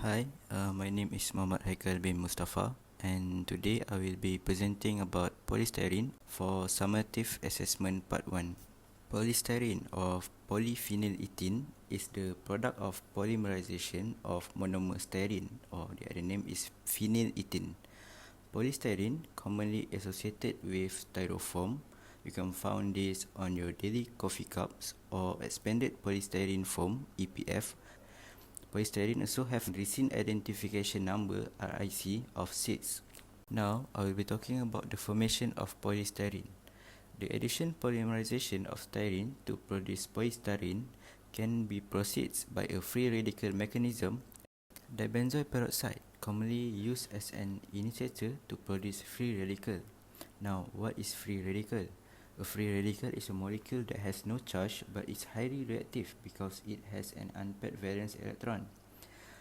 Hi, my name is Muhammad Haikal bin Mustafa, and today I will be presenting about polystyrene for summative assessment part 1. Polystyrene or polyphenylethene is the product of polymerization of monomer styrene, or the other name is phenylethene. Polystyrene, commonly associated with styrofoam. You can find this on your daily coffee cups or expanded polystyrene foam (EPF). Polystyrene also have recent identification number (RIC) of 6. Now I will be talking about the formation of polystyrene. The addition polymerization of styrene to produce polystyrene can be proceeds by a free radical mechanism. Dibenzoyl peroxide, commonly used as an initiator to produce free radical. Now, what is free radical? A free radical is a molecule that has no charge but is highly reactive because it has an unpaired valence electron.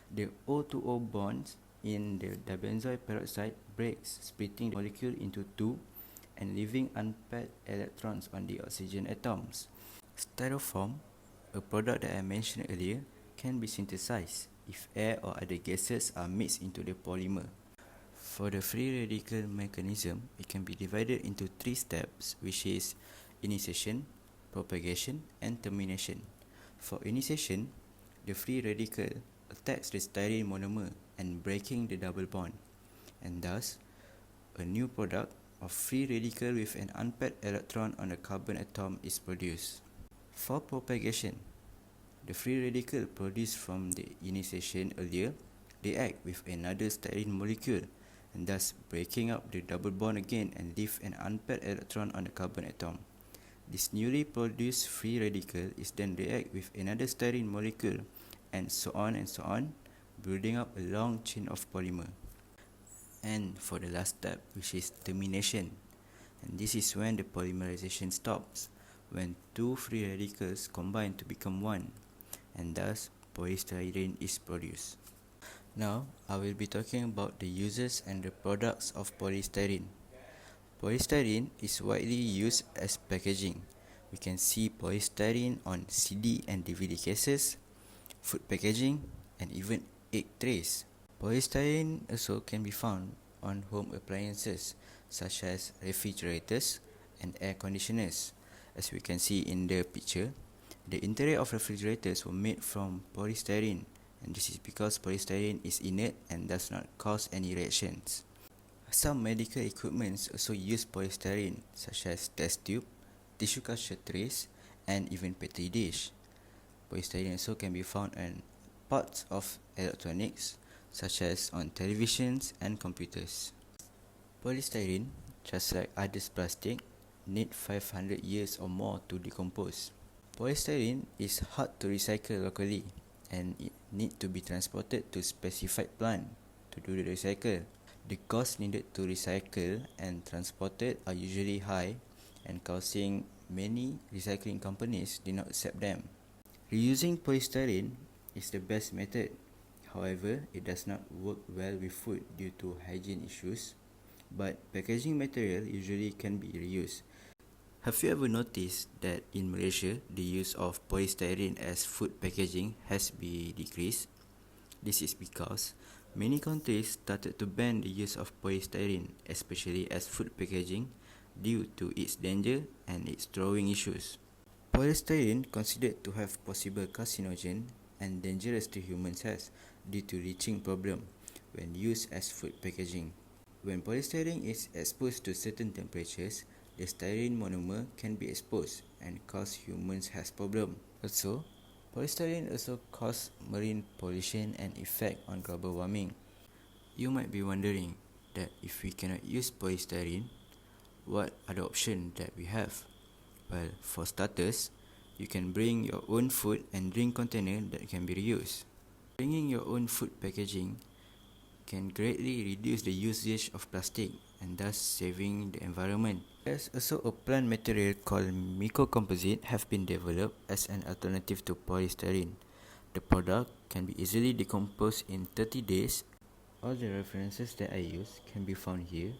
The O2O bonds in the dibenzoyl peroxide breaks, splitting the molecule into two and leaving unpaired electrons on the oxygen atoms. Styrofoam, a product that I mentioned earlier, can be synthesized if air or other gases are mixed into the polymer. For the free radical mechanism, it can be divided into 3 steps, which is initiation, propagation, and termination. For initiation, the free radical attacks the styrene monomer and breaking the double bond, and thus a new product of free radical with an unpaired electron on the carbon atom is produced. For propagation, the free radical produced from the initiation earlier react with another styrene molecule and thus breaking up the double bond again and leave an unpaired electron on the carbon atom. This newly produced free radical is then react with another styrene molecule and so on, building up a long chain of polymer. And for the last step, which is termination, and this is when the polymerization stops, when two free radicals combine to become one, and thus polystyrene is produced. Now, I will be talking about the uses and the products of polystyrene. Polystyrene is widely used as packaging. We can see polystyrene on CD and DVD cases, food packaging, and even egg trays. Polystyrene also can be found on home appliances such as refrigerators and air conditioners. As we can see in the picture, the interior of refrigerators were made from polystyrene, and this is because polystyrene is inert and does not cause any reactions. Some medical equipments also use polystyrene, such as test tube, tissue culture trays, and even petri dish. Polystyrene also can be found in parts of electronics, such as on televisions and computers. Polystyrene, just like other plastic, need 500 years or more to decompose. Polystyrene is hard to recycle locally and it need to be transported to specified plant to do the recycle. The cost needed to recycle and transported are usually high and causing many recycling companies did not accept them. Reusing polystyrene is the best method. However, it does not work well with food due to hygiene issues, but packaging material usually can be reused. Have you ever noticed that in Malaysia, the use of polystyrene as food packaging has been decreased? This is because many countries started to ban the use of polystyrene, especially as food packaging, due to its danger and its throwing issues. Polystyrene considered to have possible carcinogen and dangerous to human health due to leaching problem when used as food packaging. When polystyrene is exposed to certain temperatures, the styrene monomer can be exposed and cause humans health problem. Also, polystyrene also cause marine pollution and effect on global warming. You might be wondering that if we cannot use polystyrene, what are the options that we have? Well, for starters, you can bring your own food and drink container that can be reused. Bringing your own food packaging can greatly reduce the usage of plastic and thus saving the environment. There's also a plant material called microcomposite have been developed as an alternative to polystyrene. The product can be easily decomposed in 30 days. All the references that I use can be found here,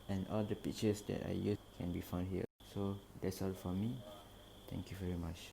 and all the pictures that I use can be found here. So that's all for me. Thank you very much.